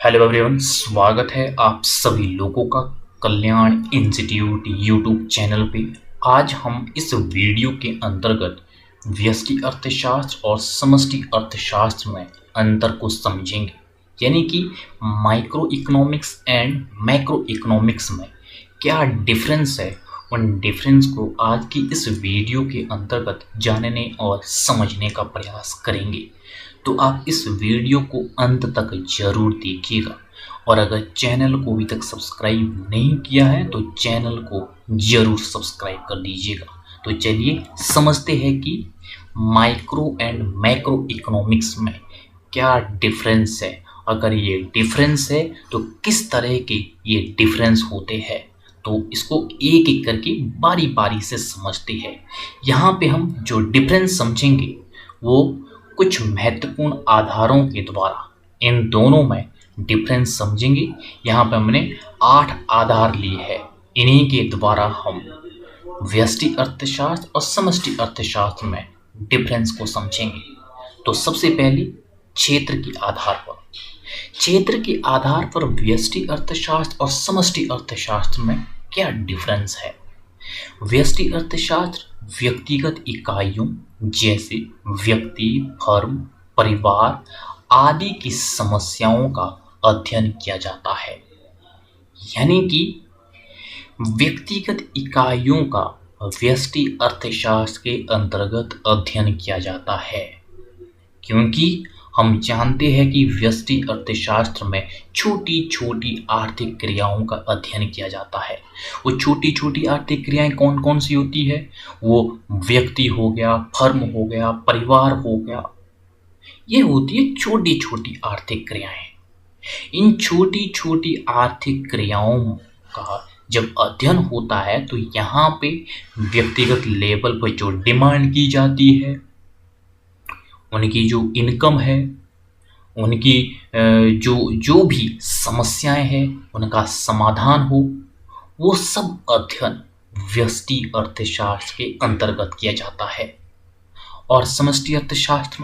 Hello everyone, स्वागत है आप सभी लोगों का कल्याण इंस्टीट्यूट यूट्यूब चैनल पे। आज हम इस वीडियो के अंतर्गत व्यष्टि अर्थशास्त्र और समष्टि अर्थशास्त्र में अंतर को समझेंगे, यानी कि micro economics and macro economics में क्या डिफरेंस है। उन डिफरेंस को आज की इस वीडियो के अंतर्गत जानने और समझने का प्रयास करेंगे। तो आप इस वीडियो को अंत तक जरूर देखिएगा, और अगर चैनल को अभी तक सब्सक्राइब नहीं किया है तो चैनल को जरूर सब्सक्राइब कर दीजिएगा। तो चलिए समझते हैं कि माइक्रो एंड मैक्रो इकोनॉमिक्स में क्या डिफरेंस है। अगर ये डिफरेंस है तो किस तरह के ये डिफरेंस होते हैं, तो इसको एक एक करके बारी बारी से समझते हैं। यहाँ पे हम जो डिफरेंस समझेंगे वो कुछ महत्वपूर्ण आधारों के द्वारा इन दोनों में डिफरेंस समझेंगे। यहाँ पे हमने 8 आधार लिए हैं, इन्हीं के द्वारा हम व्यष्टि अर्थशास्त्र और समष्टि अर्थशास्त्र में डिफरेंस को समझेंगे। तो सबसे पहले क्षेत्र के आधार पर व्यष्टि अर्थशास्त्र और समष्टि अर्थशास्त्र में क्या डिफरेंस है। व्यष्टि अर्थशास्त्र व्यक्तिगत इकाइयों जैसे व्यक्ति, फर्म, परिवार आदि की समस्याओं का अध्ययन किया जाता है, यानी कि व्यक्तिगत इकाइयों का व्यष्टि अर्थशास्त्र के अंतर्गत अध्ययन किया जाता है, क्योंकि हम जानते हैं कि व्यष्टि अर्थशास्त्र में छोटी छोटी आर्थिक क्रियाओं का अध्ययन किया जाता है। वो छोटी छोटी आर्थिक क्रियाएं कौन कौन सी होती है? वो व्यक्ति हो गया, फर्म हो गया, परिवार हो गया, ये होती है छोटी छोटी आर्थिक क्रियाएं। इन छोटी छोटी आर्थिक क्रियाओं का जब अध्ययन होता है तो यहाँ पे व्यक्तिगत लेवल पर जो डिमांड की जाती है, उनकी जो इनकम है, उनकी जो जो भी समस्याएं हैं उनका समाधान हो, वो सब अध्ययन व्यष्टि अर्थशास्त्र के अंतर्गत किया जाता है। और समष्टि अर्थशास्त्र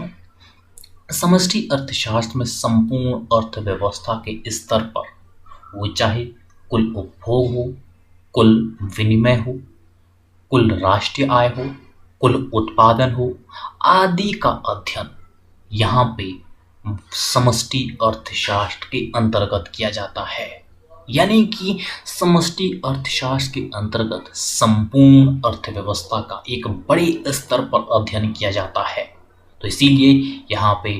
में संपूर्ण अर्थव्यवस्था के स्तर पर, वो चाहे कुल उपभोग हो, कुल विनिमय हो, कुल राष्ट्रीय आय हो, कुल उत्पादन हो आदि का अध्ययन यहाँ पे समष्टि अर्थशास्त्र के अंतर्गत किया जाता है। यानी कि समष्टि अर्थशास्त्र के अंतर्गत संपूर्ण अर्थव्यवस्था का एक बड़े स्तर पर अध्ययन किया जाता है। तो इसीलिए यहाँ पे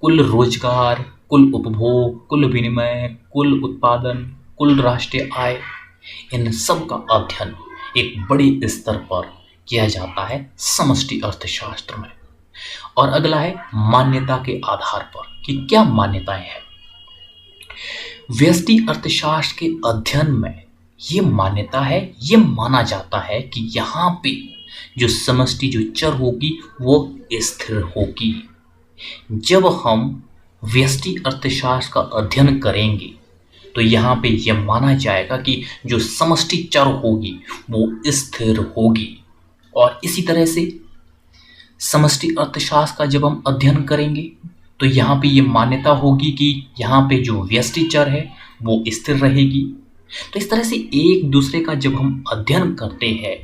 कुल रोजगार, कुल उपभोग, कुल विनिमय, कुल उत्पादन, कुल राष्ट्रीय आय, इन सब का अध्ययन एक बड़े स्तर पर किया जाता है समष्टि अर्थशास्त्र में। और अगला है मान्यता के आधार पर कि क्या मान्यताएं हैं। व्यष्टि अर्थशास्त्र के अध्ययन में ये मान्यता है, ये माना जाता है कि यहाँ पे जो समष्टि जो चर होगी वो स्थिर होगी। जब हम व्यष्टि अर्थशास्त्र का अध्ययन करेंगे तो यहाँ पे यह माना जाएगा कि जो समष्टि चर होगी वो स्थिर होगी। और इसी तरह से समष्टि अर्थशास्त्र का जब हम अध्ययन करेंगे तो यहाँ पे ये मान्यता होगी कि यहाँ पे जो व्यष्टि चर है वो स्थिर रहेगी। तो इस तरह से एक दूसरे का जब हम अध्ययन करते हैं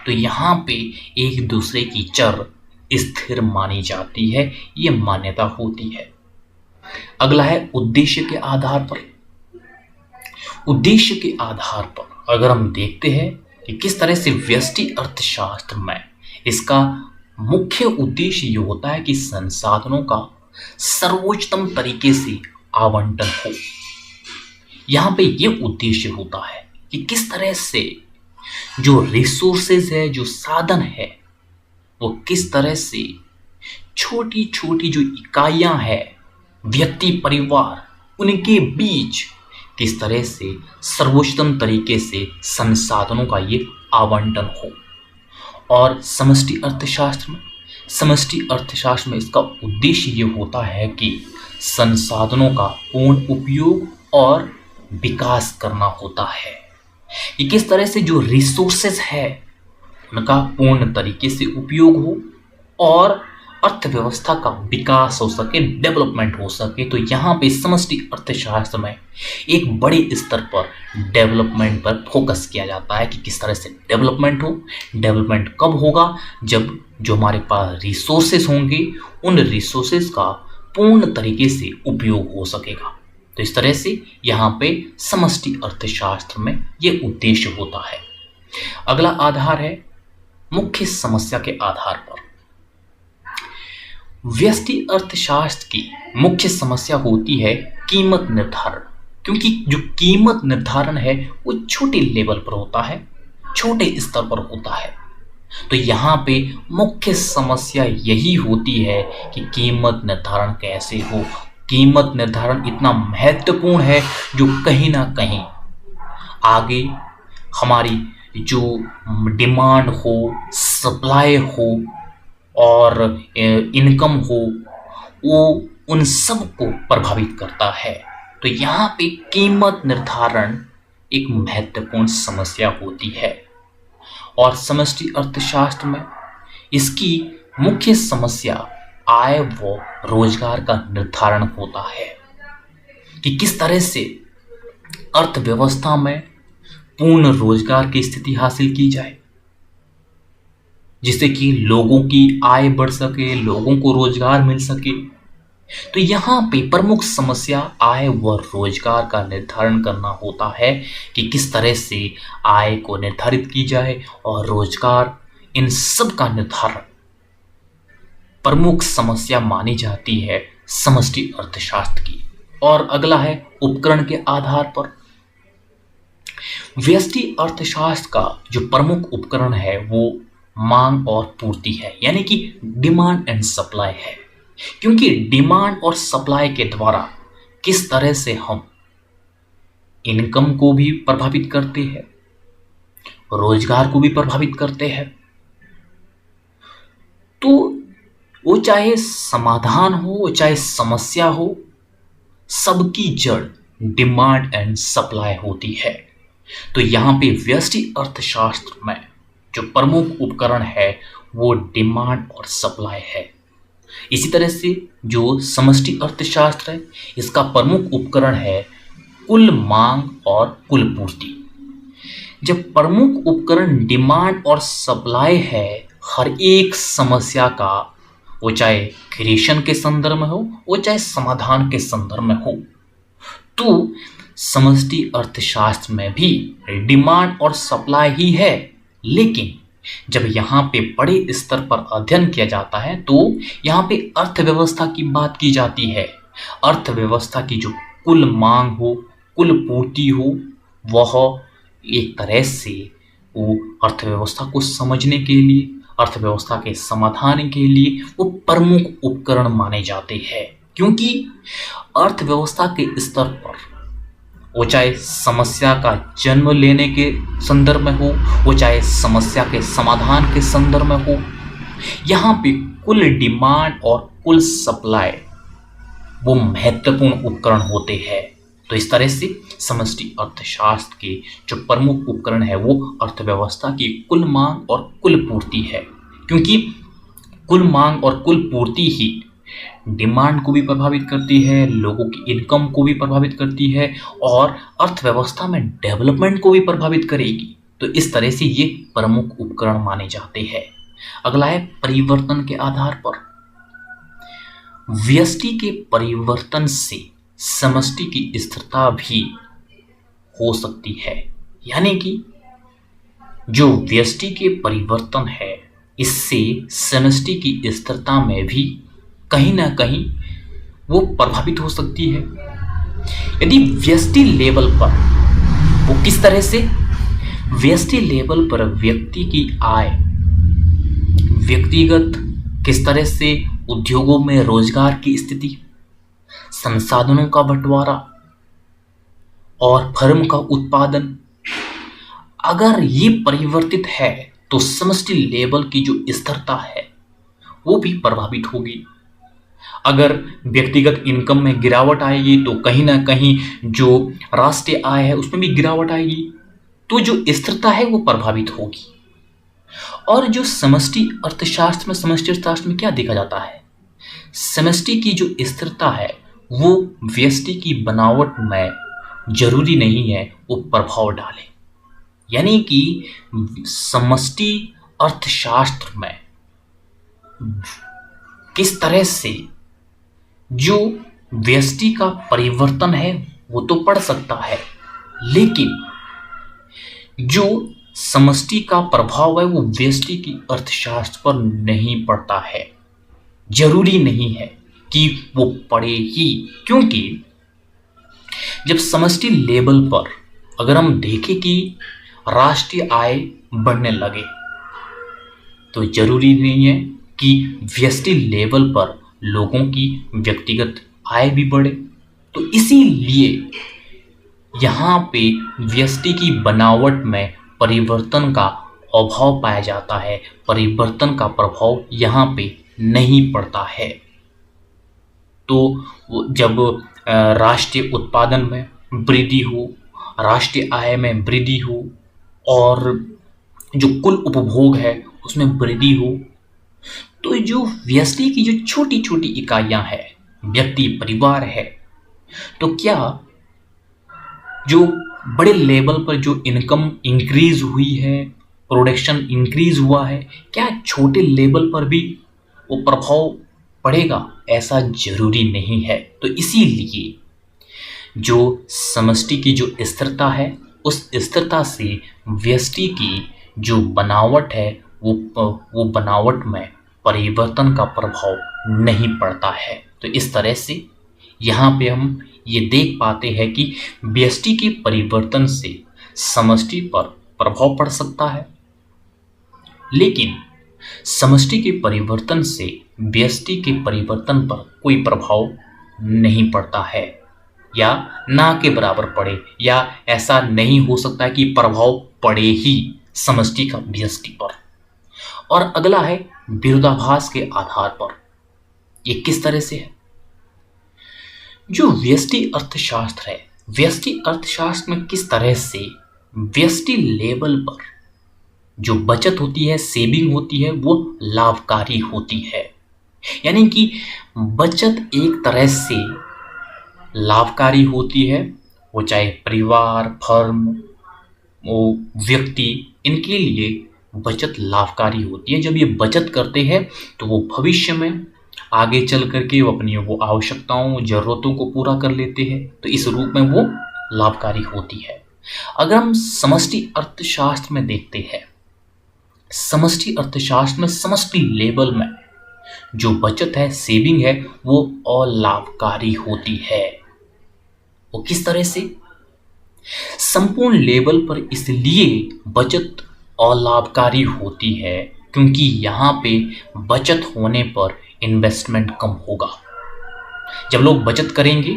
तो यहाँ पे एक दूसरे की चर स्थिर मानी जाती है, ये मान्यता होती है। अगला है उद्देश्य के आधार पर। उद्देश्य के आधार पर अगर हम देखते हैं कि किस तरह से व्यष्टि अर्थशास्त्र में इसका मुख्य उद्देश्य ये होता है कि संसाधनों का सर्वोच्चतम तरीके से आवंटन हो। यहाँ पे ये उद्देश्य होता है कि किस तरह से जो रिसोर्सेज है, जो साधन है, वो किस तरह से छोटी छोटी जो इकाइयां हैं, व्यक्ति, परिवार, उनके बीच किस तरह से सर्वोच्चतम तरीके से संसाधनों का ये आवंटन हो। और समष्टि अर्थशास्त्र में इसका उद्देश्य ये होता है कि संसाधनों का पूर्ण उपयोग और विकास करना होता है। कि किस तरह से जो रिसोर्सेज है उनका पूर्ण तरीके से उपयोग हो और अर्थव्यवस्था का विकास हो सके, डेवलपमेंट हो सके, तो यहाँ पे समष्टि अर्थशास्त्र में एक बड़े स्तर पर डेवलपमेंट पर फोकस किया जाता है कि किस तरह से डेवलपमेंट हो। डेवलपमेंट कब होगा? जब जो हमारे पास रिसोर्सेज होंगे उन रिसोर्सेज का पूर्ण तरीके से उपयोग हो सकेगा। तो इस तरह से यहाँ पे समष्टि अर्थशास्त्र में ये उद्देश्य होता है। अगला आधार है मुख्य समस्या के आधार पर। व्यष्टि अर्थशास्त्र की मुख्य समस्या होती है कीमत निर्धारण, क्योंकि जो कीमत निर्धारण है वो छोटे लेवल पर होता है, छोटे स्तर पर होता है। तो यहाँ पे मुख्य समस्या यही होती है कि कीमत निर्धारण कैसे हो। कीमत निर्धारण इतना महत्वपूर्ण है जो कहीं ना कहीं आगे हमारी जो डिमांड हो, सप्लाई हो और इनकम हो, वो उन सब को प्रभावित करता है। तो यहाँ पे कीमत निर्धारण एक महत्वपूर्ण समस्या होती है और समष्टि अर्थशास्त्र में इसकी मुख्य समस्या आय व रोजगार का निर्धारण होता है कि किस तरह से अर्थव्यवस्था में पूर्ण रोजगार की स्थिति हासिल की जाए, जिससे कि लोगों की आय बढ़ सके, लोगों को रोजगार मिल सके। तो यहाँ पे प्रमुख समस्या आय व रोजगार का निर्धारण करना होता है कि किस तरह से आय को निर्धारित की जाए और रोजगार, इन सब का निर्धारण प्रमुख समस्या मानी जाती है समष्टि अर्थशास्त्र की। और अगला है उपकरण के आधार पर। व्यष्टि अर्थशास्त्र का जो प्रमुख उपकरण है वो मांग और पूर्ति है, यानी कि डिमांड एंड सप्लाई है। क्योंकि डिमांड और सप्लाई के द्वारा किस तरह से हम इनकम को भी प्रभावित करते हैं, रोजगार को भी प्रभावित करते हैं। तो वो चाहे समाधान हो, वो चाहे समस्या हो, सबकी जड़ डिमांड एंड सप्लाई होती है। तो यहाँ पे व्यष्टि अर्थशास्त्र में जो प्रमुख उपकरण है वो डिमांड और सप्लाई है। इसी तरह से जो समष्टि अर्थशास्त्र है इसका प्रमुख उपकरण है कुल मांग और कुल पूर्ति। जब प्रमुख उपकरण डिमांड और सप्लाई है हर एक समस्या का, वो चाहे क्रिएशन के संदर्भ में हो, वो चाहे समाधान के संदर्भ में हो, तो समष्टि अर्थशास्त्र में भी डिमांड और सप्लाई ही है। लेकिन जब यहाँ पे बड़े स्तर पर अध्ययन किया जाता है तो यहाँ पे अर्थव्यवस्था की बात की जाती है। अर्थव्यवस्था की जो कुल मांग हो, कुल पूर्ति हो, वह एक तरह से वो अर्थव्यवस्था को समझने के लिए, अर्थव्यवस्था के समाधान के लिए वो प्रमुख उपकरण माने जाते हैं। क्योंकि अर्थव्यवस्था के स्तर पर वो चाहे समस्या का जन्म लेने के संदर्भ में हो, वो चाहे समस्या के समाधान के संदर्भ में हो, यहाँ पे कुल डिमांड और कुल सप्लाई वो महत्वपूर्ण उपकरण होते हैं। तो इस तरह से समष्टि अर्थशास्त्र के जो प्रमुख उपकरण है वो अर्थव्यवस्था की कुल मांग और कुल पूर्ति है। क्योंकि कुल मांग और कुल पूर्ति ही डिमांड को भी प्रभावित करती है, लोगों की इनकम को भी प्रभावित करती है और अर्थव्यवस्था में डेवलपमेंट को भी प्रभावित करेगी। तो इस तरह से ये प्रमुख उपकरण माने जाते हैं। अगला है परिवर्तन के आधार पर। व्यष्टि के परिवर्तन से समष्टि की स्थिरता भी हो सकती है, यानी कि जो व्यष्टि के परिवर्तन है इससे समष्टि की स्थिरता में भी कहीं ना कहीं वो प्रभावित हो सकती है। यदि व्यष्टि लेवल पर वो किस तरह से, व्यष्टि लेवल पर व्यक्ति की आय, व्यक्तिगत किस तरह से उद्योगों में रोजगार की स्थिति, संसाधनों का बंटवारा और फर्म का उत्पादन, अगर ये परिवर्तित है तो समष्टि लेवल की जो स्थिरता है वो भी प्रभावित होगी। अगर व्यक्तिगत इनकम में गिरावट आएगी तो कहीं ना कहीं जो राष्ट्रीय आय है उसमें भी गिरावट आएगी, तो जो स्थिरता है वो प्रभावित होगी। और जो समष्टि अर्थशास्त्र में क्या देखा जाता है, समष्टि की जो स्थिरता है वो व्यष्टि की बनावट में जरूरी नहीं है वो प्रभाव डाले। यानी कि समष्टि अर्थशास्त्र में किस तरह से जो व्यष्टि का परिवर्तन है वो तो पड़ सकता है, लेकिन जो समष्टि का प्रभाव है वो व्यष्टि की अर्थशास्त्र पर नहीं पड़ता है। जरूरी नहीं है कि वो पड़े ही, क्योंकि जब समष्टि लेवल पर अगर हम देखें कि राष्ट्रीय आय बढ़ने लगे तो जरूरी नहीं है कि व्यष्टि लेवल पर लोगों की व्यक्तिगत आय भी बढ़े। तो इसीलिए यहाँ पे व्यष्टि की बनावट में परिवर्तन का अभाव पाया जाता है, परिवर्तन का प्रभाव यहाँ पे नहीं पड़ता है। तो जब राष्ट्रीय उत्पादन में वृद्धि हो, राष्ट्रीय आय में वृद्धि हो और जो कुल उपभोग है उसमें वृद्धि हो, तो जो व्यष्टि की जो छोटी छोटी इकाइयां हैं, व्यक्ति परिवार है, तो क्या जो बड़े लेवल पर जो इनकम इंक्रीज हुई है, प्रोडक्शन इंक्रीज हुआ है, क्या छोटे लेवल पर भी वो प्रभाव पड़ेगा? ऐसा जरूरी नहीं है। तो इसीलिए जो समष्टि की जो स्थिरता है उस स्थिरता से व्यष्टि की जो बनावट है वो बनावट में परिवर्तन का प्रभाव नहीं पड़ता है। तो इस तरह से यहाँ पे हम ये देख पाते हैं कि व्यष्टि के परिवर्तन से समष्टि पर प्रभाव पड़ सकता है, लेकिन समष्टि के परिवर्तन से व्यष्टि के परिवर्तन पर कोई प्रभाव नहीं पड़ता है, या ना के बराबर पड़े, या ऐसा नहीं हो सकता कि प्रभाव पड़े ही समष्टि का व्यष्टि पर। और अगला है विरोधाभास के आधार पर। ये किस तरह से है? जो व्यष्टि अर्थशास्त्र है, व्यष्टि अर्थशास्त्र में किस तरह से व्यष्टि लेवल पर जो बचत होती है, सेविंग होती है, वो लाभकारी होती है। यानी कि बचत एक तरह से लाभकारी होती है, वो चाहे परिवार, फर्म, वो व्यक्ति, इनके लिए बचत लाभकारी होती है। जब ये बचत करते हैं तो वो भविष्य में आगे चल करके वो अपनी वो आवश्यकताओं, जरूरतों को पूरा कर लेते हैं, तो इस रूप में वो लाभकारी होती है। अगर हम समष्टि अर्थशास्त्र में देखते हैं, समष्टि अर्थशास्त्र में समष्टि लेवल में जो बचत है, सेविंग है, वो अलाभकारी होती है। वो किस तरह से? संपूर्ण लेवल पर इसलिए बचत अलाभकारी होती है क्योंकि यहाँ पे बचत होने पर इन्वेस्टमेंट कम होगा। जब लोग बचत करेंगे,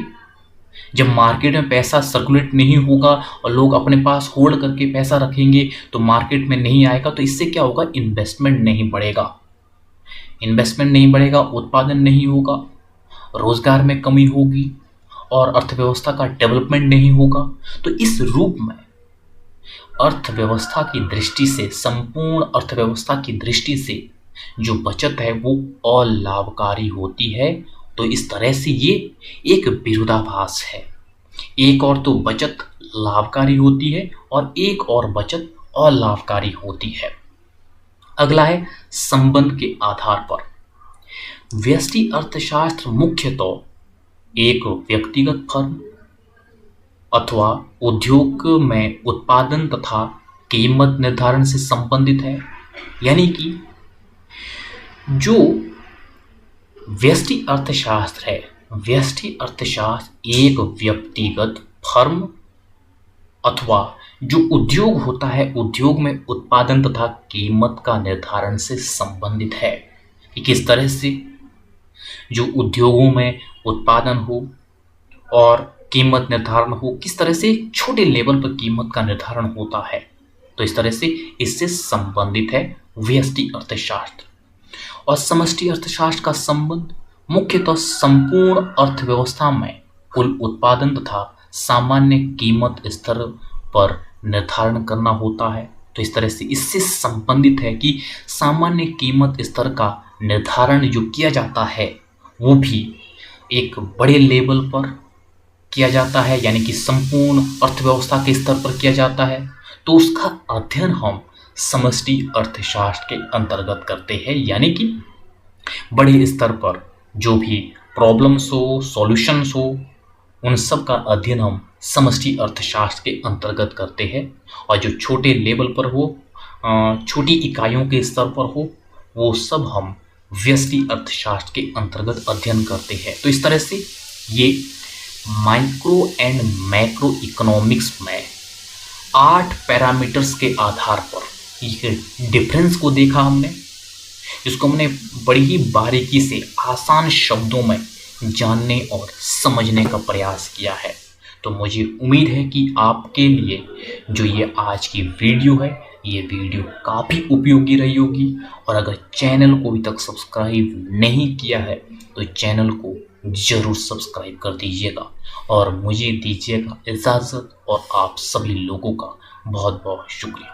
जब मार्केट में पैसा सर्कुलेट नहीं होगा और लोग अपने पास होल्ड करके पैसा रखेंगे तो मार्केट में नहीं आएगा, तो इससे क्या होगा? इन्वेस्टमेंट नहीं बढ़ेगा। इन्वेस्टमेंट नहीं बढ़ेगा, उत्पादन नहीं होगा, रोजगार में कमी होगी और अर्थव्यवस्था का डेवलपमेंट नहीं होगा। तो इस रूप में अर्थव्यवस्था की दृष्टि से, संपूर्ण अर्थव्यवस्था की दृष्टि से जो बचत है वो अलाभकारी होती है। तो इस तरह से ये एक विरोधाभास है। एक और तो बचत लाभकारी होती है और एक और बचत अलाभकारी होती है। अगला है संबंध के आधार पर। व्यष्टि अर्थशास्त्र मुख्यतः एक व्यक्तिगत फर्म अथवा उद्योग में उत्पादन तथा कीमत निर्धारण से संबंधित है। यानी कि जो व्यष्टि अर्थशास्त्र है, व्यष्टि अर्थशास्त्र एक व्यक्तिगत फर्म अथवा जो उद्योग होता है, उद्योग में उत्पादन तथा कीमत का निर्धारण से संबंधित है। कि किस तरह से जो उद्योगों में उत्पादन हो और कीमत निर्धारण हो, किस तरह से छोटे लेवल पर कीमत का निर्धारण होता है। तो इस तरह से इससे संबंधित है व्यष्टि अर्थशास्त्र। और समष्टि अर्थशास्त्र का संबंध मुख्यतः संपूर्ण अर्थव्यवस्था में कुल उत्पादन तथा सामान्य कीमत स्तर पर निर्धारण करना होता है। तो इस तरह से इससे संबंधित है कि सामान्य कीमत स्तर का निर्धारण जो किया जाता है वो भी एक बड़े लेवल पर किया जाता है, यानी कि संपूर्ण अर्थव्यवस्था के स्तर पर किया जाता है। तो उसका अध्ययन हम समष्टि अर्थशास्त्र के अंतर्गत करते हैं, यानी कि बड़े स्तर पर जो भी प्रॉब्लम्स हो, सॉल्यूशंस हो, उन सब का अध्ययन हम समष्टि अर्थशास्त्र के अंतर्गत करते हैं। और जो छोटे लेवल पर हो, छोटी इकाइयों के स्तर पर हो, वो सब हम व्यष्टि अर्थशास्त्र के अंतर्गत अध्ययन करते हैं। तो इस तरह से ये माइक्रो एंड मैक्रो इकोनॉमिक्स में 8 पैरामीटर्स के आधार पर ये डिफरेंस को देखा हमने, जिसको हमने बड़ी ही बारीकी से आसान शब्दों में जानने और समझने का प्रयास किया है। तो मुझे उम्मीद है कि आपके लिए जो ये आज की वीडियो है, ये वीडियो काफ़ी उपयोगी रही होगी। और अगर चैनल को अभी तक सब्सक्राइब नहीं किया है तो चैनल को ज़रूर सब्सक्राइब कर दीजिएगा और मुझे दीजिएगा इजाज़त। और आप सभी लोगों का बहुत बहुत शुक्रिया।